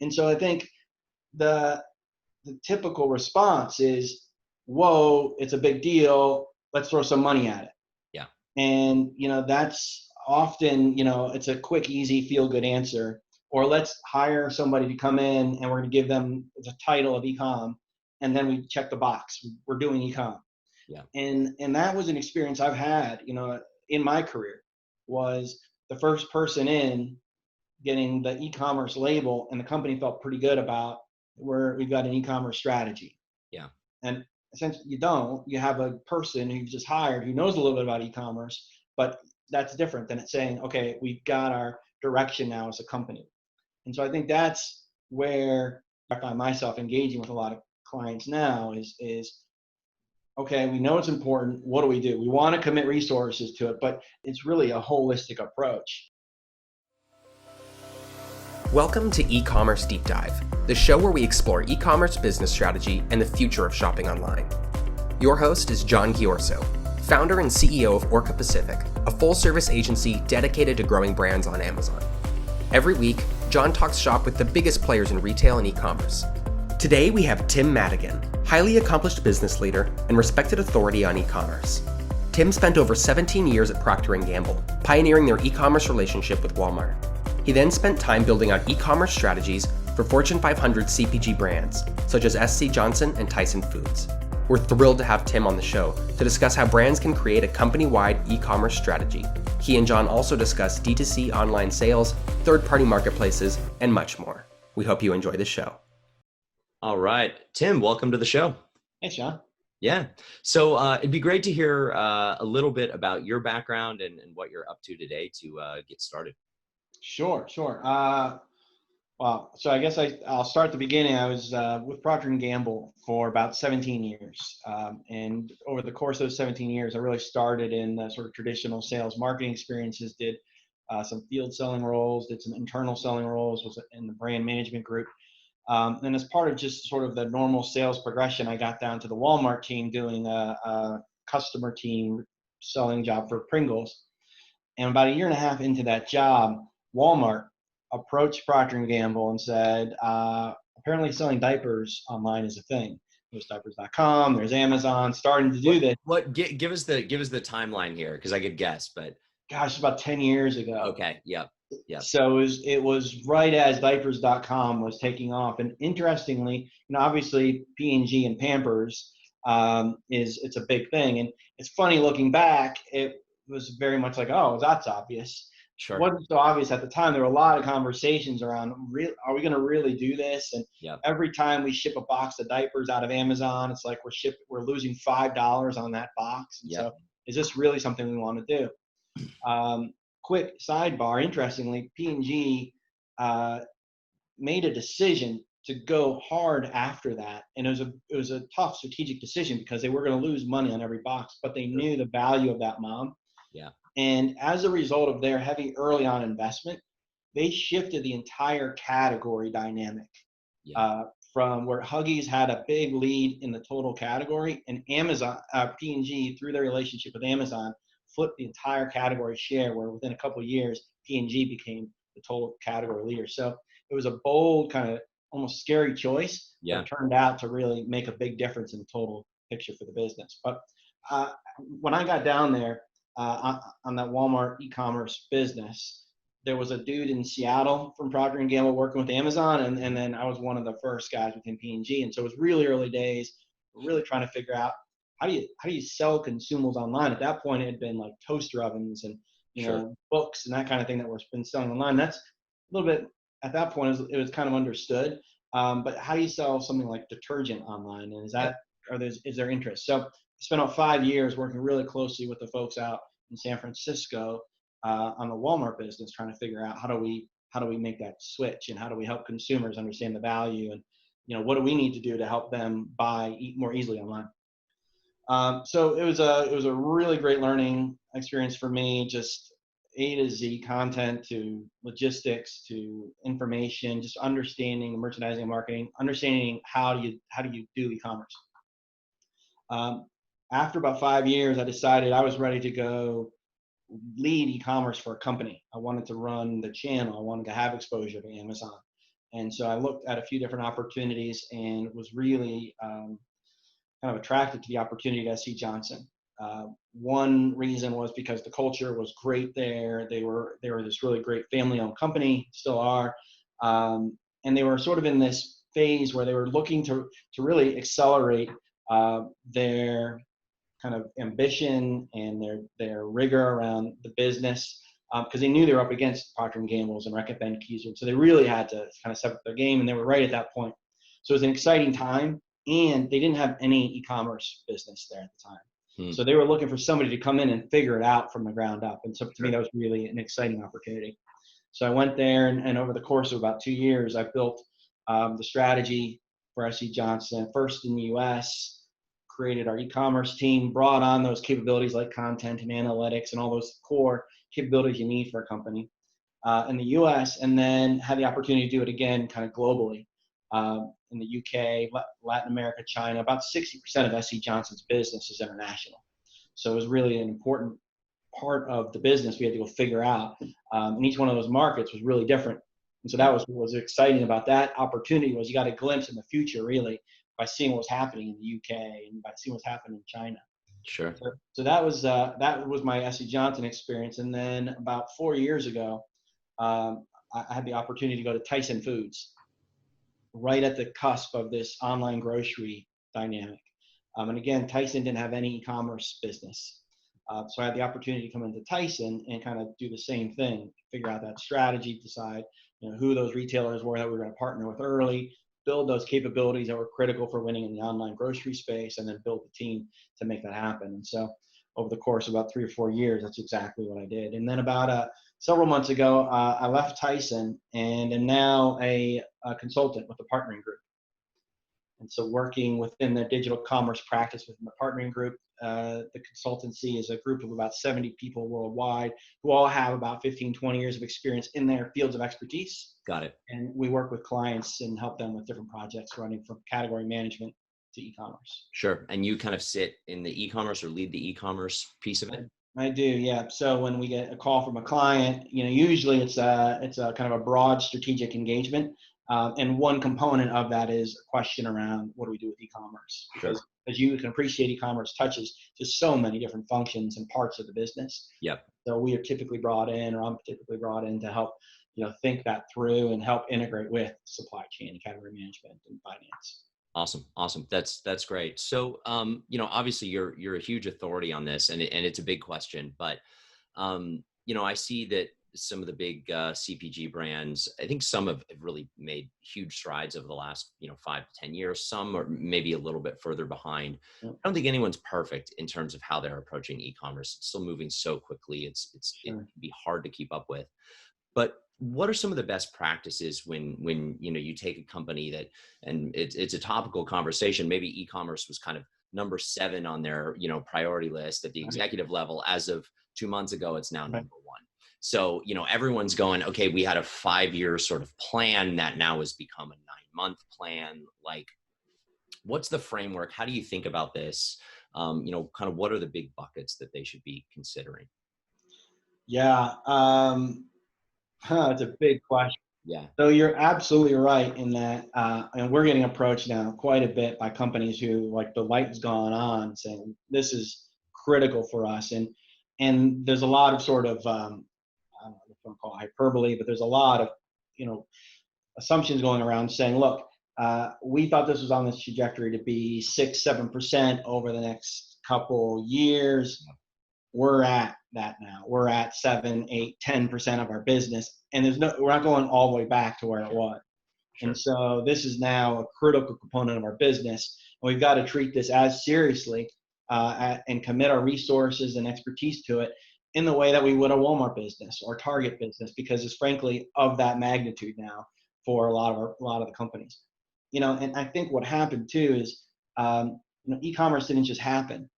And so I think the typical response is, whoa, it's a big deal. Let's throw some money at it. Yeah. And, that's often, it's a quick, easy, feel good answer. Or let's hire somebody to come in and we're going to give them the title of ecom. And then we check the box. We're doing ecom. Yeah. And that was an experience I've had, in my career, was the first person in getting the e-commerce label, and the company felt pretty good about where we've got an e-commerce strategy. Yeah. And since you have a person who you just hired who knows a little bit about e-commerce, but that's different than it saying, okay, we've got our direction now as a company. And so I think that's where I find myself engaging with a lot of clients now is okay, we know it's important. What do? We want to commit resources to it, but it's really a holistic approach. Welcome to eCommerce Deep Dive, the show where we explore e-commerce business strategy and the future of shopping online. Your host is John Giorso, founder and CEO of Orca Pacific, a full-service agency dedicated to growing brands on Amazon. Every week, John talks shop with the biggest players in retail and e-commerce. Today, we have Tim Madigan, highly accomplished business leader and respected authority on e-commerce. Tim spent over 17 years at Procter & Gamble, pioneering their e-commerce relationship with Walmart. He then spent time building out e-commerce strategies for Fortune 500 CPG brands, such as SC Johnson and Tyson Foods. We're thrilled to have Tim on the show to discuss how brands can create a company-wide e-commerce strategy. He and John also discuss D2C online sales, third-party marketplaces, and much more. We hope you enjoy the show. All right. Tim, welcome to the show. Thanks, John. Yeah. So it'd be great to hear a little bit about your background and what you're up to today to get started. Sure. Well, so I guess I'll start at the beginning. I was with Procter & Gamble for about 17 years. And over the course of those 17 years, I really started in sort of traditional sales marketing experiences, did some field selling roles, did some internal selling roles, was in the brand management group. And as part of just sort of the normal sales progression, I got down to the Walmart team doing a customer team selling job for Pringles. And about a year and a half into that job, Walmart approached Procter & Gamble and said, apparently selling diapers online is a thing. There's diapers.com, there's Amazon starting to do this. Give us the timeline here, because I could guess, but gosh, about 10 years ago. Okay. Yep. So it was right as diapers.com was taking off. And interestingly, obviously P&G and Pampers it's a big thing. And it's funny looking back, it was very much like, oh, that's obvious. Sure. It wasn't so obvious at the time. There were a lot of conversations around, are we going to really do this? And every time we ship a box of diapers out of Amazon, it's like we're losing $5 on that box. And so is this really something we want to do? Quick sidebar, interestingly, P&G made a decision to go hard after that. And it was a tough strategic decision because they were going to lose money on every box, but they knew the value of that mom. Yeah. And as a result of their heavy early on investment, they shifted the entire category dynamic from where Huggies had a big lead in the total category, and Amazon, P&G, through their relationship with Amazon, flipped the entire category share, where within a couple of years, P&G became the total category leader. So it was a bold, kind of almost scary choice. Yeah. That turned out to really make a big difference in the total picture for the business. But when I got down there, on that Walmart e-commerce business, there was a dude in Seattle from Procter & Gamble working with Amazon, and then I was one of the first guys within P&G, and so it was really early days. We're really trying to figure out how do you sell consumables online. At that point, it had been like toaster ovens and books and that kind of thing that was been selling online. That's a little bit at that point it was kind of understood. But how do you sell something like detergent online, and is there interest? So I spent about 5 years working really closely with the folks out in San Francisco on the Walmart business, trying to figure out how do we make that switch, and how do we help consumers understand the value, and what do we need to do to help them eat more easily online. So it was a really great learning experience for me, just A to Z, content to logistics to information, just understanding the merchandising and marketing, understanding how do you do e-commerce. After about 5 years, I decided I was ready to go lead e-commerce for a company. I wanted to run the channel. I wanted to have exposure to Amazon. And so I looked at a few different opportunities and was really kind of attracted to the opportunity at SC Johnson. One reason was because the culture was great there. They were this really great family-owned company, still are, and they were sort of in this phase where they were looking to really accelerate their kind of ambition and their rigor around the business, because they knew they were up against Procter & Gamble's and Reckitt Benckiser, so they really had to kind of step up their game, and they were right at that point. So it was an exciting time, and they didn't have any e-commerce business there at the time. So they were looking for somebody to come in and figure it out from the ground up, and so to me that was really an exciting opportunity. So I went there, and over the course of about 2 years, I built the strategy for SC Johnson, first in the US, created our e-commerce team, brought on those capabilities like content and analytics and all those core capabilities you need for a company in the US, and then had the opportunity to do it again kind of globally in the UK, Latin America, China. About 60% of SC Johnson's business is international. So it was really an important part of the business we had to go figure out. And each one of those markets was really different. And so that was what was exciting about that opportunity, was you got a glimpse in the future really by seeing what was happening in the UK and by seeing what's happening in China. Sure. So that was my SC Johnson experience. And then about 4 years ago, I had the opportunity to go to Tyson Foods, right at the cusp of this online grocery dynamic. And again, Tyson didn't have any e-commerce business. So I had the opportunity to come into Tyson and kind of do the same thing, figure out that strategy, decide who those retailers were that we were going to partner with early, build those capabilities that were critical for winning in the online grocery space, and then build the team to make that happen. And so over the course of about 3 or 4 years, that's exactly what I did. And then about several months ago, I left Tyson and am now a consultant with the Partnering Group. And so working within the digital commerce practice within the Partnering Group, the consultancy is a group of about 70 people worldwide who all have about 15, 20 years of experience in their fields of expertise. Got it. And we work with clients and help them with different projects running from category management to e-commerce. Sure. And you kind of sit in the e-commerce or lead the e-commerce piece of it? I do, yeah. So when we get a call from a client, usually it's a kind of a broad strategic engagement. And one component of that is a question around what do we do with e-commerce? Because as you can appreciate, e-commerce touches just so many different functions and parts of the business. Yep. So we are typically brought in, or I'm typically brought in to help, think that through and help integrate with supply chain and category management and finance. Awesome. That's great. So, obviously you're a huge authority on this, and it's a big question, but, I see that some of the big CPG brands, I think some have really made huge strides over the last, 5 to 10 years. Some are maybe a little bit further behind. I don't think anyone's perfect in terms of how they're approaching e-commerce. It's still moving so quickly. It can be hard to keep up with. But what are some of the best practices when you take a company that, and it's a topical conversation, maybe e-commerce was kind of number 7 on their priority list at the executive level. As of 2 months ago, it's now number 1. So everyone's going, okay, we had a 5-year sort of plan that now has become a 9-month plan. Like, what's the framework? How do you think about this? Kind of what are the big buckets that they should be considering? Yeah. It's a big question. Yeah. So you're absolutely right in that, and we're getting approached now quite a bit by companies who, like, the light's gone on, saying this is critical for us, and there's a lot of sort of I don't know if I want to call it hyperbole, but there's a lot of assumptions going around saying, look, we thought this was on this trajectory to be 6-7% over the next couple years. We're at that now. We're at 7, 8, 10% of our business, and we're not going all the way back to where it was. Sure. And so this is now a critical component of our business, and we've got to treat this as seriously and commit our resources and expertise to it in the way that we would a Walmart business or Target business, because it's frankly of that magnitude now for a lot of the companies. And I think what happened too is e-commerce didn't just happen.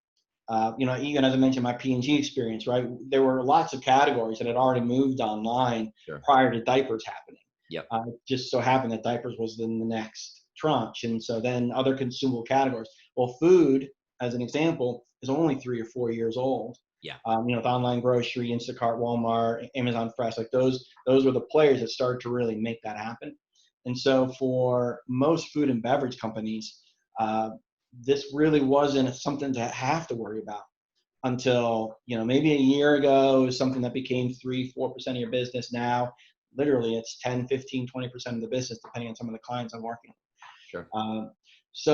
Even as I mentioned, my P&G experience, right? There were lots of categories that had already moved online prior to diapers happening. Yep. Just so happened that diapers was in the next tranche. And so then other consumable categories. Well, food, as an example, is only 3 or 4 years old. Yeah. With online grocery, Instacart, Walmart, Amazon Fresh, like those were the players that started to really make that happen. And so for most food and beverage companies, this really wasn't something to have to worry about until, maybe a year ago. It was something that became 3-4% of your business. Now, literally it's 10, 15, 20% of the business, depending on some of the clients I'm working with. Sure. It's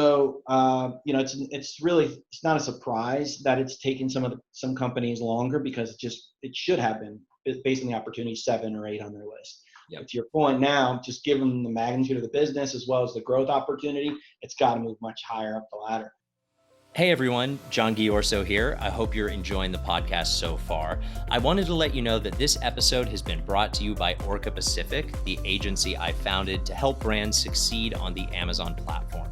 not a surprise that it's taken some companies longer, because it should have been, based on the opportunity, 7 or 8 on their list. Yep. But to your point now, just given the magnitude of the business as well as the growth opportunity, it's got to move much higher up the ladder. Hey everyone, John Giorso here. I hope you're enjoying the podcast so far. I wanted to let you know that this episode has been brought to you by Orca Pacific, the agency I founded to help brands succeed on the Amazon platform.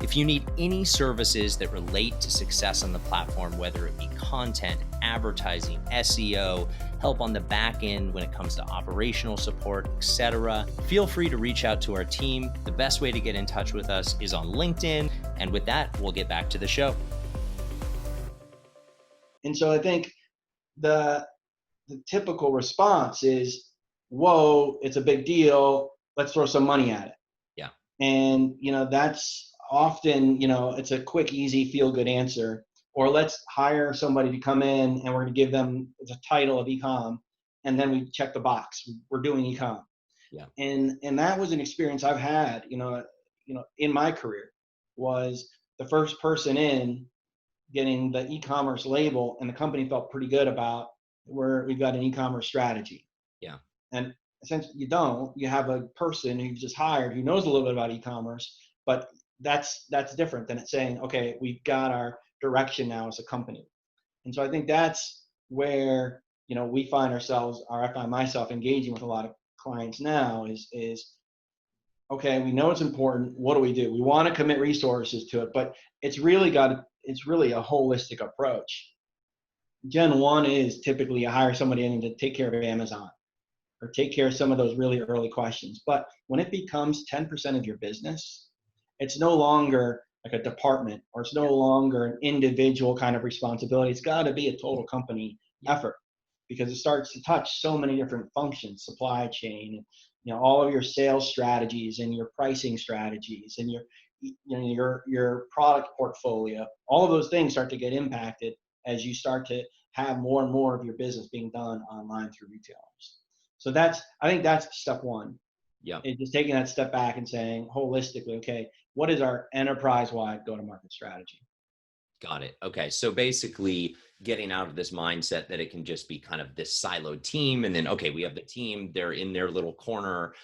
If you need any services that relate to success on the platform, whether it be content, advertising, SEO, help on the back end when it comes to operational support, etc., feel free to reach out to our team. The best way to get in touch with us is on LinkedIn. And with that, we'll get back to the show. And so I think the typical response is, whoa, it's a big deal. Let's throw some money at it. Yeah. And, that's often, it's a quick, easy, feel-good answer. Or let's hire somebody to come in and we're going to give them the title of e-com, and then we check the box. We're doing e-com. Yeah. And that was an experience I've had, in my career, was the first person in getting the e-commerce label, and the company felt pretty good about where we've got an e-commerce strategy. Yeah. And essentially you have a person who you've just hired who knows a little bit about e-commerce, but that's different than it saying, okay, we've got our direction now as a company. And so I think that's where, we find ourselves, or I find myself engaging with a lot of clients now is okay, we know it's important. What do? We want to commit resources to it, but it's really a holistic approach. Gen 1 is typically you hire somebody in to take care of Amazon or take care of some of those really early questions. But when it becomes 10% of your business, it's no longer like a department, or it's no longer an individual kind of responsibility. It's got to be a total company effort, because it starts to touch so many different functions, supply chain, all of your sales strategies and your pricing strategies and your product portfolio. All of those things start to get impacted as you start to have more and more of your business being done online through retailers. So I think that's step one. Yeah. It's just taking that step back and saying holistically, okay, what is our enterprise-wide go-to-market strategy? Got it. Okay. So basically getting out of this mindset that it can just be kind of this siloed team. And then, okay, we have the team, they're in their little corner,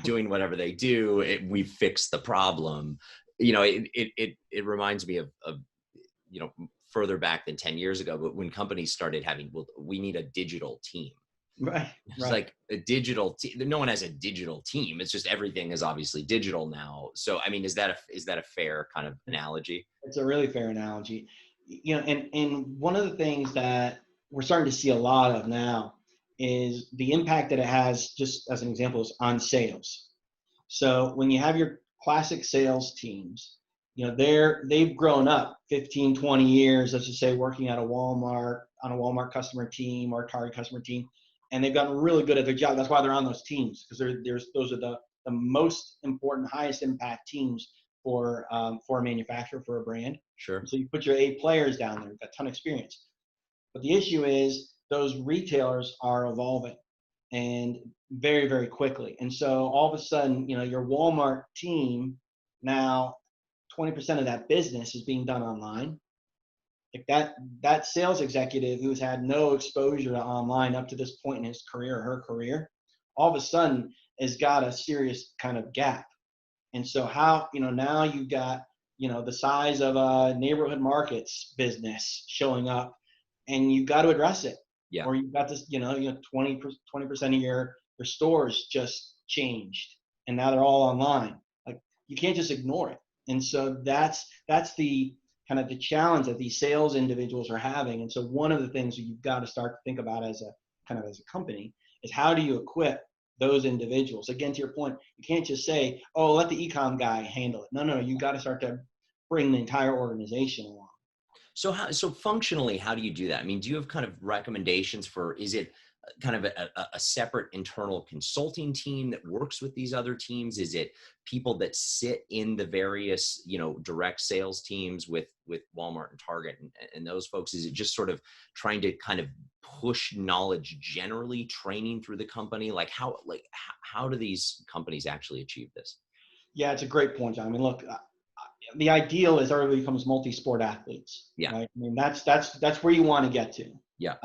doing whatever they do. We fix the problem. It reminds me of further back than 10 years ago, but when companies started having, well, we need a digital team. Right. It's like a digital team. No one has a digital team. It's just everything is obviously digital now. So, I mean, is that a fair kind of analogy? It's a really fair analogy. And one of the things that we're starting to see a lot of now is the impact that it has, just as an example, is on sales. So when you have your classic sales teams, they've grown up 15, 20 years, let's just say, working at on a Walmart customer team or a Target customer team. And they've gotten really good at their job. That's why they're on those teams, because those are the most important, highest impact teams for a manufacturer, for a brand. Sure. So you put your A players down there, you've got a ton of experience. But the issue is those retailers are evolving, and very, very quickly. And so all of a sudden, your Walmart team, now 20% of that business is being done online. Like that sales executive who's had no exposure to online up to this point in his career or her career, all of a sudden has got a serious kind of gap. And so how, now you've got, the size of a neighborhood markets business showing up, and you've got to address it. Yeah. Or you've got this, 20% of your stores just changed, and now they're all online. Like, you can't just ignore it. And so that's the kind of the challenge that these sales individuals are having. And so one of the things that you've got to start to think about as a company is, how do you equip those individuals? Again, to your point, you can't just say, oh, let the e-com guy handle it. No, you've got to start to bring the entire organization along. So functionally, how do you do that? I mean, do you have kind of recommendations for, is it kind of a separate internal consulting team that works with these other teams? Is it people that sit in the various, direct sales teams with Walmart and Target and those folks? Is it just sort of trying to kind of push knowledge generally, training through the company? How do these companies actually achieve this? Yeah, it's a great point, John. I mean, look, the ideal is everybody becomes multi-sport athletes. Yeah. Right? I mean, that's where you want to get to. Yeah.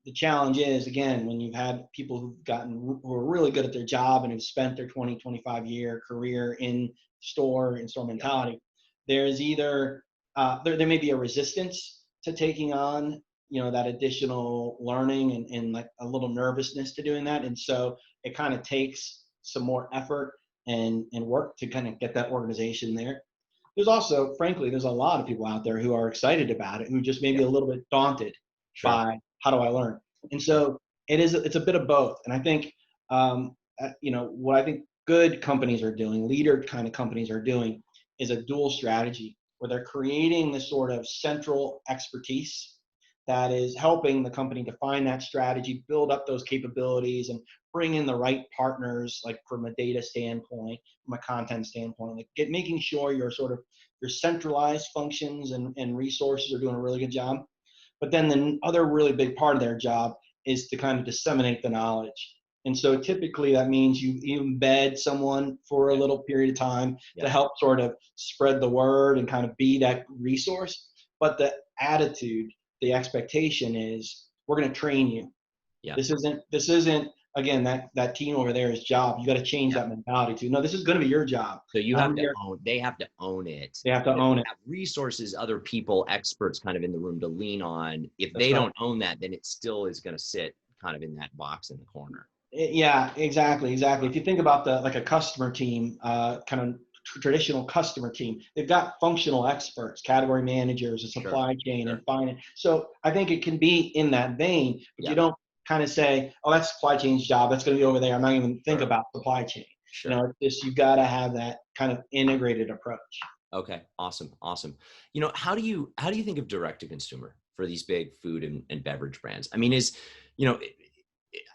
The challenge is, again, when you've had people who are really good at their job and have spent their 20, 25-year career in store mentality, there's either there may be a resistance to taking on, that additional learning and like a little nervousness to doing that. And so it kind of takes some more effort and work to kind of get that organization there. There's also, frankly, there's a lot of people out there who are excited about it, who just maybe a little bit daunted by how do I learn? And so it's a bit of both. And I think, what I think good companies are doing, leader kind of companies are doing, is a dual strategy where they're creating this sort of central expertise that is helping the company define that strategy, build up those capabilities, and bring in the right partners, like from a data standpoint, from a content standpoint, making sure your centralized functions and resources are doing a really good job. But then the other really big part of their job is to kind of disseminate the knowledge. And so typically that means you embed someone for a little period of time to help sort of spread the word and kind of be that resource. But the attitude, the expectation is, we're going to train you. Yeah. This isn't again, that team over there's job. You got to change that mentality to, no, this is going to be your job. So you have to own, they have to own it. They have to own it. Have resources, other people, experts kind of in the room to lean on. If they don't own that, then it still is going to sit kind of in that box in the corner. Yeah, exactly. If you think about a customer team, kind of traditional customer team, they've got functional experts, category managers, a supply chain and finance. So I think it can be in that vein, but you don't kind of say, oh, that's supply chain's job, that's going to be over there, I'm not even think about supply chain. You've got to have that kind of integrated approach. Okay, awesome. How do you think of direct to consumer for these big food and beverage brands? I mean,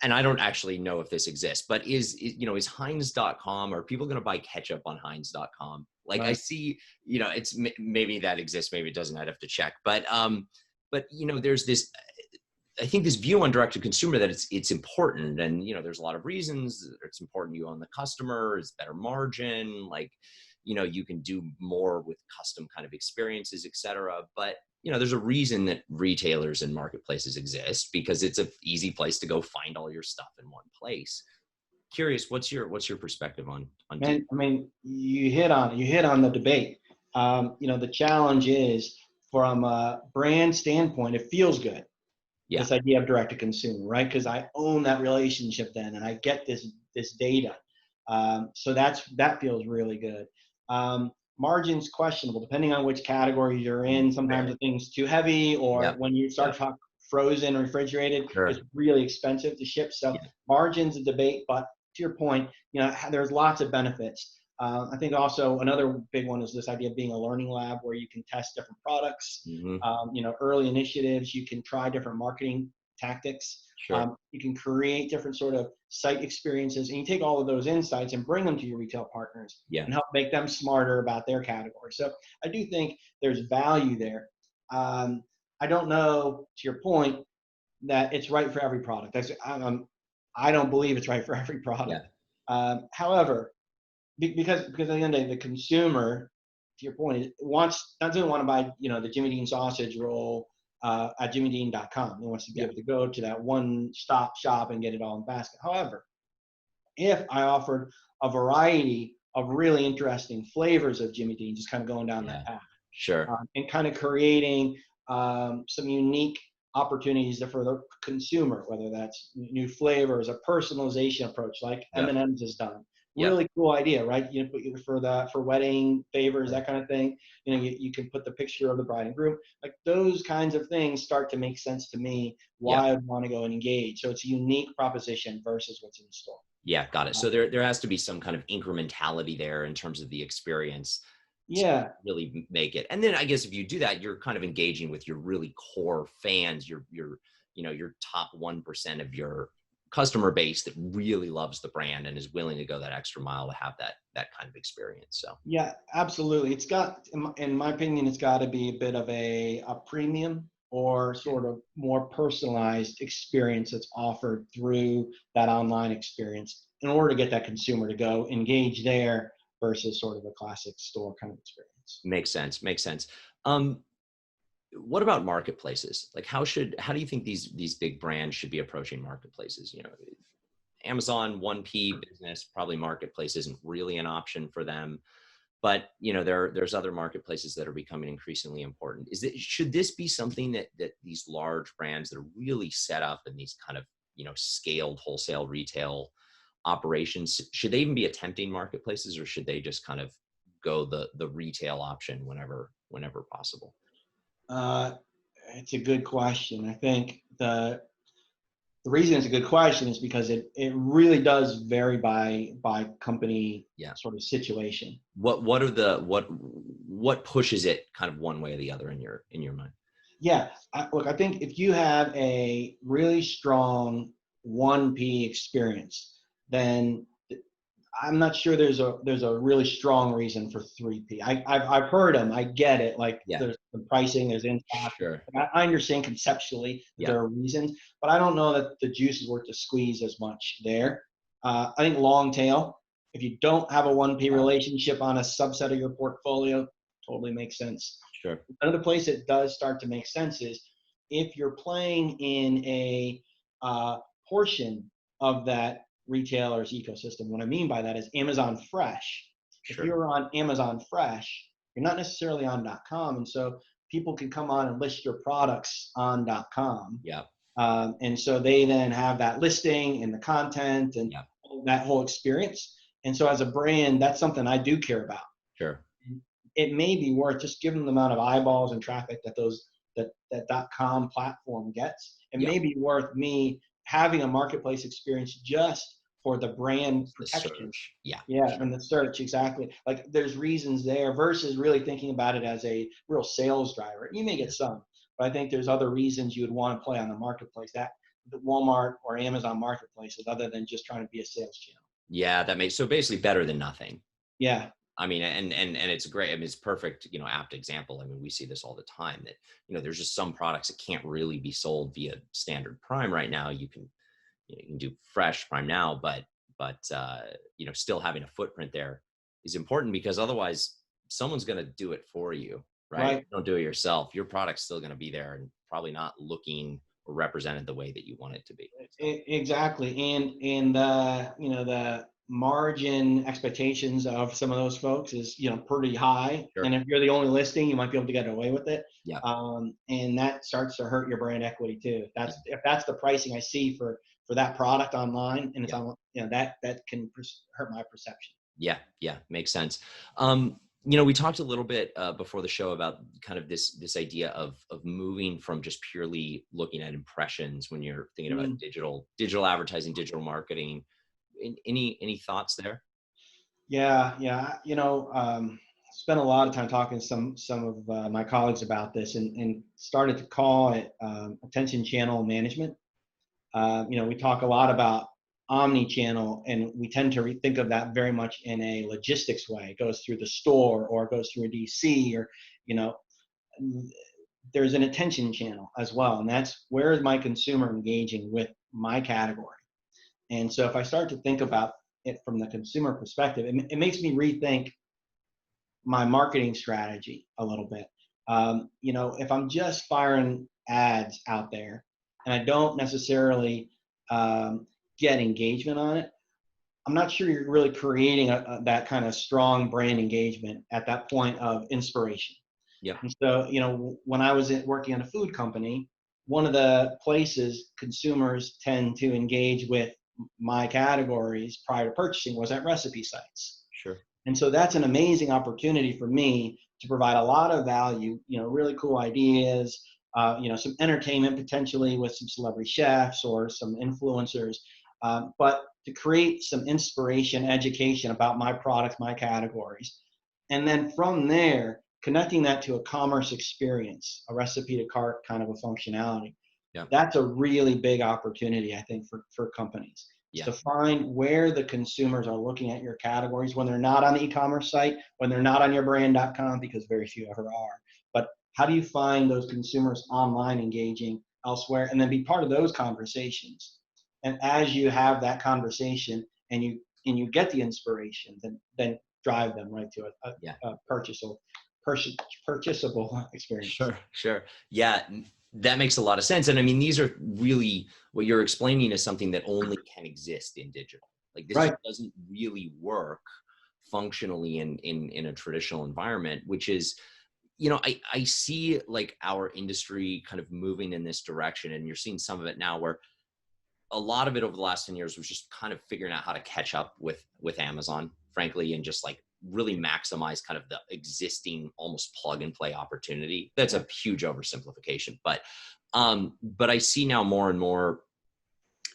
and I don't actually know if this exists, but is Heinz.com, are people going to buy ketchup on Heinz.com? Right. I see, it's maybe that exists, maybe it doesn't, I'd have to check. But there's this, I think this view on direct to consumer that it's important, and there's a lot of reasons it's important. You own the customer, it's better margin, you can do more with custom kind of experiences, et cetera. But there's a reason that retailers and marketplaces exist, because it's an easy place to go find all your stuff in one place. Curious, what's your perspective on? I mean, you hit on the debate. The challenge is, from a brand standpoint, it feels good. Yeah. This idea of direct to consumer, right? Because I own that relationship then, and I get this data. So that feels really good. Margin's questionable depending on which category you're in. Sometimes the thing's too heavy, or when you start to talk frozen or refrigerated, it's really expensive to ship. So margin's a debate, but to your point, there's lots of benefits. I think also another big one is this idea of being a learning lab where you can test different products, early initiatives, you can try different marketing tactics. You can create different sort of site experiences, and you take all of those insights and bring them to your retail partners and help make them smarter about their category. So I do think there's value there. I don't know, to your point, that it's right for every product. I don't believe it's right for every product. However, because at the end of the day, the consumer, to your point, doesn't want to buy the Jimmy Dean sausage roll at jimmydean.com. He wants to be able to go to that one-stop shop and get it all in the basket. However, if I offered a variety of really interesting flavors of Jimmy Dean, just kind of going down that path, and kind of creating some unique opportunities for the consumer, whether that's new flavors, a personalization approach like M&M's has done. Really cool idea, right? For wedding favors, that kind of thing. You can put the picture of the bride and groom. Like those kinds of things start to make sense to me. Why I'd want to go and engage. So it's a unique proposition versus what's in the store. Yeah, got it. So there has to be some kind of incrementality there in terms of the experience. To really make it. And then I guess if you do that, you're kind of engaging with your really core fans, your top 1% of your customer base that really loves the brand and is willing to go that extra mile to have that kind of experience. So Yeah, absolutely. It's got, in my opinion, it's got to be a bit of a premium or sort of more personalized experience that's offered through that online experience in order to get that consumer to go engage there versus sort of a classic store kind of experience. makes sense. What about marketplaces? Like how do you think these big brands should be approaching marketplaces? You know, Amazon 1P business, probably marketplace isn't really an option for them. But you know, there's other marketplaces that are becoming increasingly important. Should this be something that these large brands that are really set up in these kind of, you know, scaled wholesale retail operations, should they even be attempting marketplaces, or should they just kind of go the retail option whenever possible? It's a good question. I think the reason it's a good question is because it really does vary by company sort of situation. What pushes it kind of one way or the other in your mind? Yeah, look, I think if you have a really strong 1P experience, then I'm not sure there's a really strong reason for 3P. I've heard them. I get it. Like there's the pricing, there's in stock. Sure. I understand conceptually that there are reasons, but I don't know that the juice is worth the squeeze as much there. I think long tail, if you don't have a 1P relationship on a subset of your portfolio, totally makes sense. Sure. Another place it does start to make sense is if you're playing in a portion of that retailer's ecosystem. What I mean by that is Amazon Fresh. Sure. If you're on Amazon Fresh, you're not necessarily on .com, and so people can come on and list your products on .com. Yeah. And so they then have that listing and the content and that whole experience. And so as a brand, that's something I do care about. Sure. It may be worth, just given the amount of eyeballs and traffic that .com platform gets, it may be worth me having a marketplace experience just for the brand protection. Yeah. And the search, exactly. Like there's reasons there versus really thinking about it as a real sales driver. You may get some, but I think there's other reasons you would want to play on the marketplace, that the Walmart or Amazon marketplaces, other than just trying to be a sales channel. Yeah, so basically better than nothing. Yeah. I mean, and it's great. I mean, it's perfect, you know, apt example. I mean, we see this all the time that, you know, there's just some products that can't really be sold via standard Prime right now. You can do Fresh Prime Now, but you know, still having a footprint there is important, because otherwise someone's going to do it for you, right? You don't do it yourself. Your product's still going to be there and probably not looking or represented the way that you want it to be. Exactly. And you know, the margin expectations of some of those folks is, you know, pretty high. Sure. And if you're the only listing, you might be able to get away with it. Yeah. And that starts to hurt your brand equity too. If that's the pricing I see for that product online, and it's on, you know, that can hurt my perception. Yeah. Makes sense. You know, we talked a little bit before the show about kind of this idea of moving from just purely looking at impressions when you're thinking about digital advertising, digital marketing. Any thoughts there? Yeah. You know, spent a lot of time talking to some of my colleagues about this, and started to call it attention channel management. You know, we talk a lot about omni-channel, and we tend to think of that very much in a logistics way. It goes through the store, or it goes through a DC, or, you know, there's an attention channel as well. And that's where is my consumer engaging with my category. And so if I start to think about it from the consumer perspective, it makes me rethink my marketing strategy a little bit. You know, if I'm just firing ads out there and I don't necessarily get engagement on it, I'm not sure you're really creating that kind of strong brand engagement at that point of inspiration. Yeah. And so, you know, when I was working at a food company, one of the places consumers tend to engage with my categories prior to purchasing was at recipe sites. Sure. And so that's an amazing opportunity for me to provide a lot of value, you know, really cool ideas, you know, some entertainment potentially with some celebrity chefs or some influencers, but to create some inspiration, education about my products, my categories. And then from there, connecting that to a commerce experience, a recipe to cart kind of a functionality. Yeah. That's a really big opportunity, I think, for companies. Yeah. To find where the consumers are looking at your categories when they're not on the e-commerce site, when they're not on your brand.com, because very few ever are. But how do you find those consumers online engaging elsewhere, and then be part of those conversations? And as you have that conversation and you get the inspiration, then drive them right to a purchasable experience. Sure. Yeah, that makes a lot of sense. And I mean, these are really, what you're explaining is something that only can exist in digital. Like this Right. doesn't really work functionally in a traditional environment, which is, I see like our industry kind of moving in this direction, and you're seeing some of it now where a lot of it over the last 10 years was just kind of figuring out how to catch up with Amazon, frankly, and just like really maximize kind of the existing almost plug and play opportunity. That's a huge oversimplification, but I see now more and more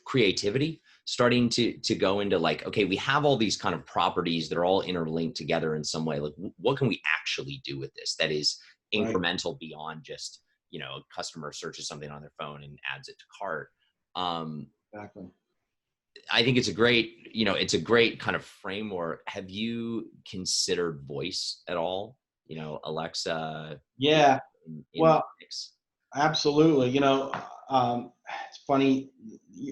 creativity starting to go into like, okay, we have all these kind of properties that are all interlinked together in some way. Like, what can we actually do with this that is incremental beyond just, a customer searches something on their phone and adds it to cart? Exactly. I think it's a great kind of framework. Have you considered voice at all? Alexa. Yeah. Well, absolutely. It's funny,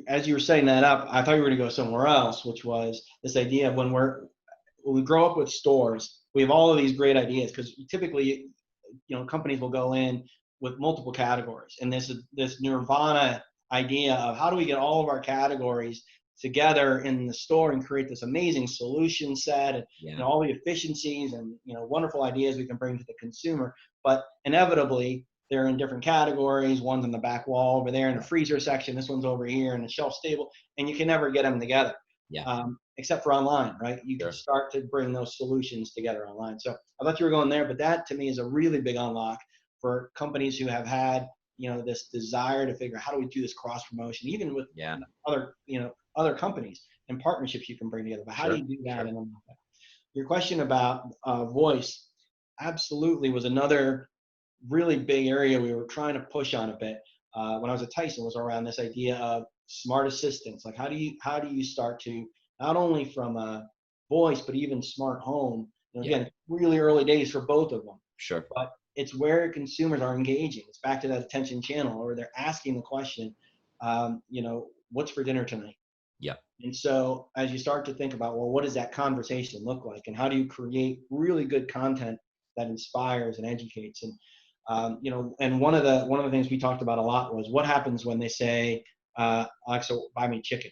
as you were setting that up, I thought you were going to go somewhere else, which was this idea of when we grow up with stores, we have all of these great ideas, because typically, companies will go in with multiple categories, and this nirvana idea of how do we get all of our categories together in the store and create this amazing solution set, and all the efficiencies and wonderful ideas we can bring to the consumer. But inevitably, they're in different categories. One's in the back wall over there in the freezer section. This one's over here in the shelf stable, and you can never get them together. Except for online, right? You can start to bring those solutions together online. So I thought you were going there, but that to me is a really big unlock for companies who have had this desire to figure out how do we do this cross promotion, even with other companies and partnerships you can bring together. But how do you do that? And your question about voice absolutely was another really big area we were trying to push on a bit when I was at Tyson, was around this idea of smart assistants. Like how do you start to, not only from a voice, but even smart home, again, really early days for both of them. Sure. But it's where consumers are engaging. It's back to that attention channel, or they're asking the question, what's for dinner tonight? Yeah. And so as you start to think about, well, what does that conversation look like, and how do you create really good content that inspires and educates? And and one of the things we talked about a lot was what happens when they say, Alexa, buy me chicken.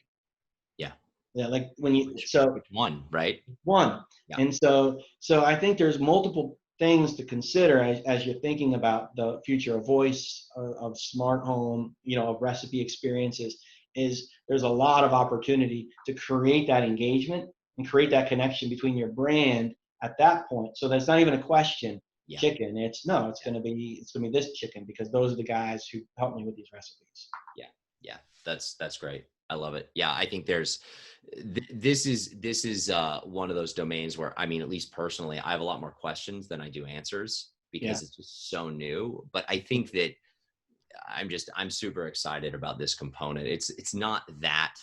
Yeah, like when you Which one, right? One. Yeah. And so I think there's multiple things to consider as you're thinking about the future of voice, of smart home, of recipe experiences. Is there's a lot of opportunity to create that engagement and create that connection between your brand at that point. So that's not even a question. Chicken. It's going to be this chicken, because those are the guys who help me with these recipes. Yeah. That's great. I love it. Yeah. I think this is one of those domains where, I mean, at least personally, I have a lot more questions than I do answers, because it's just so new. But I think that I'm super excited about this component. It's not that,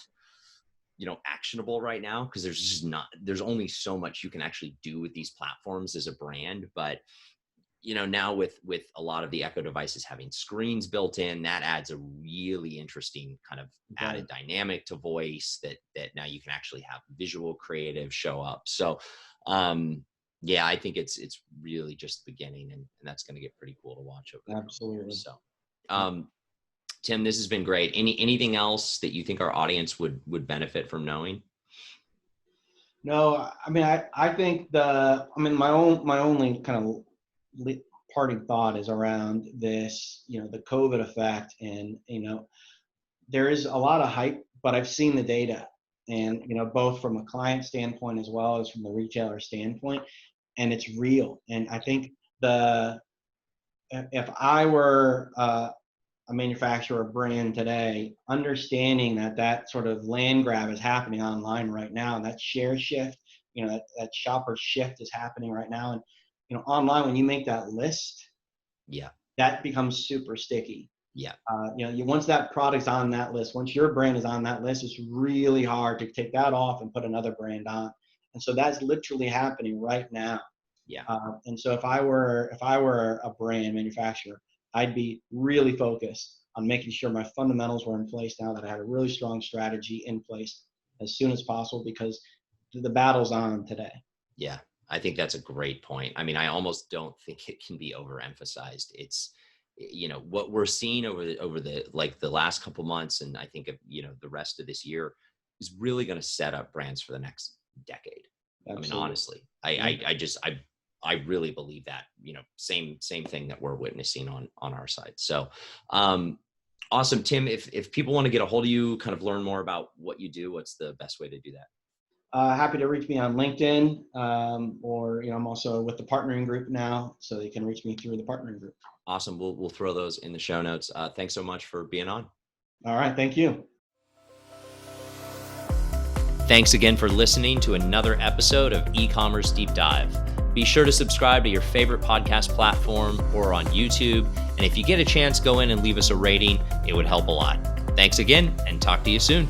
actionable right now, because there's only so much you can actually do with these platforms as a brand. But now with a lot of the Echo devices having screens built in, that adds a really interesting kind of added dynamic to voice, that now you can actually have visual creative show up. So I think it's really just the beginning, and that's going to get pretty cool to watch over there. Absolutely. So Tim, this has been great. Anything else that you think our audience would benefit from knowing? No, I mean, I think my only kind of parting thought is around this, the COVID effect. And, there is a lot of hype, but I've seen the data, and, both from a client standpoint as well as from the retailer standpoint, and it's real. And I think if I were a manufacturer brand today, understanding that sort of land grab is happening online right now, and that share shift, that shopper shift is happening right now. And, online, when you make that list, that becomes super sticky. Yeah. Once that product's on that list, once your brand is on that list, it's really hard to take that off and put another brand on. And so that's literally happening right now. Yeah. And so if I were a brand manufacturer, I'd be really focused on making sure my fundamentals were in place now, that I had a really strong strategy in place as soon as possible, because the battle's on today. Yeah. I think that's a great point. I mean, I almost don't think it can be overemphasized. It's, what we're seeing over the last couple months, and I think the rest of this year is really going to set up brands for the next decade. Absolutely. I mean, honestly, I really believe that, same thing that we're witnessing on our side. So, awesome. Tim, if people want to get a hold of you, kind of learn more about what you do, what's the best way to do that? Happy to reach me on LinkedIn, or, I'm also with the partnering group now, so they can reach me through the partnering group. Awesome. We'll throw those in the show notes. Thanks so much for being on. All right. Thank you. Thanks again for listening to another episode of eCommerce Deep Dive. Be sure to subscribe to your favorite podcast platform or on YouTube. And if you get a chance, go in and leave us a rating. It would help a lot. Thanks again, and talk to you soon.